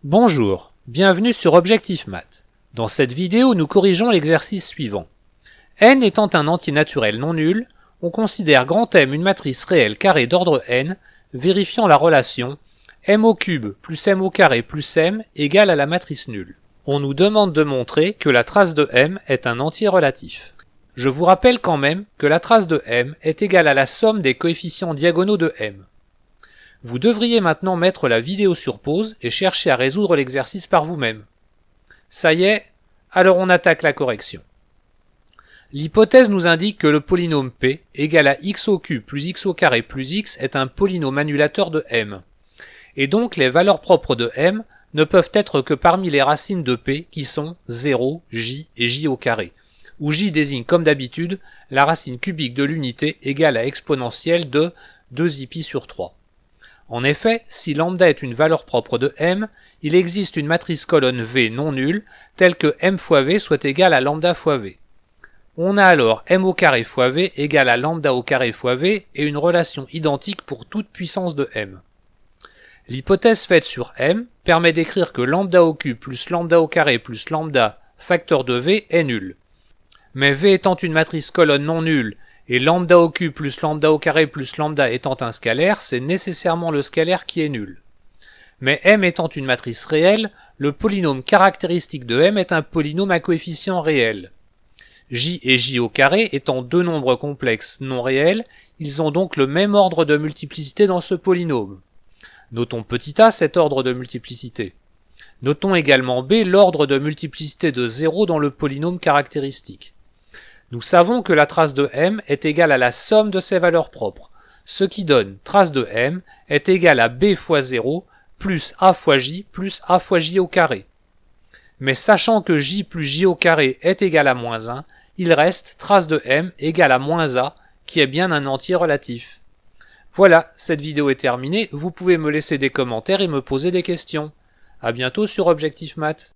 Bonjour, bienvenue sur Objectif Math. Dans cette vidéo, nous corrigeons l'exercice suivant. n étant un entier naturel non nul, on considère grand M une matrice réelle carrée d'ordre n, vérifiant la relation m au cube plus m au carré plus m égale à la matrice nulle. On nous demande de montrer que la trace de m est un entier relatif. Je vous rappelle quand même que la trace de m est égale à la somme des coefficients diagonaux de m. Vous devriez maintenant mettre la vidéo sur pause et chercher à résoudre l'exercice par vous-même. Ça y est, alors on attaque la correction. L'hypothèse nous indique que le polynôme p égale à x au cube plus x au carré plus x est un polynôme annulateur de m. Et donc les valeurs propres de m ne peuvent être que parmi les racines de p qui sont 0, j et j au carré, où j désigne comme d'habitude la racine cubique de l'unité égale à exponentielle de 2i sur 3. En effet, si lambda est une valeur propre de m, il existe une matrice colonne V non nulle, telle que m fois V soit égale à lambda fois V. On a alors m au carré fois V égale à lambda au carré fois V et une relation identique pour toute puissance de m. L'hypothèse faite sur m permet d'écrire que lambda au cube plus lambda au carré plus lambda facteur de V est nul. Mais V étant une matrice colonne non nulle et lambda au cube plus lambda au carré plus lambda étant un scalaire, c'est nécessairement le scalaire qui est nul. Mais m étant une matrice réelle, le polynôme caractéristique de m est un polynôme à coefficient réel. J et j au carré étant deux nombres complexes non réels, ils ont donc le même ordre de multiplicité dans ce polynôme. Notons petit a cet ordre de multiplicité. Notons également b l'ordre de multiplicité de 0 dans le polynôme caractéristique. Nous savons que la trace de m est égale à la somme de ses valeurs propres, ce qui donne trace de m est égale à b fois 0 plus a fois j au carré. Mais sachant que j plus j au carré est égal à moins 1, il reste trace de m égale à moins a, qui est bien un entier relatif. Voilà, cette vidéo est terminée, vous pouvez me laisser des commentaires et me poser des questions. À bientôt sur Objectif Math.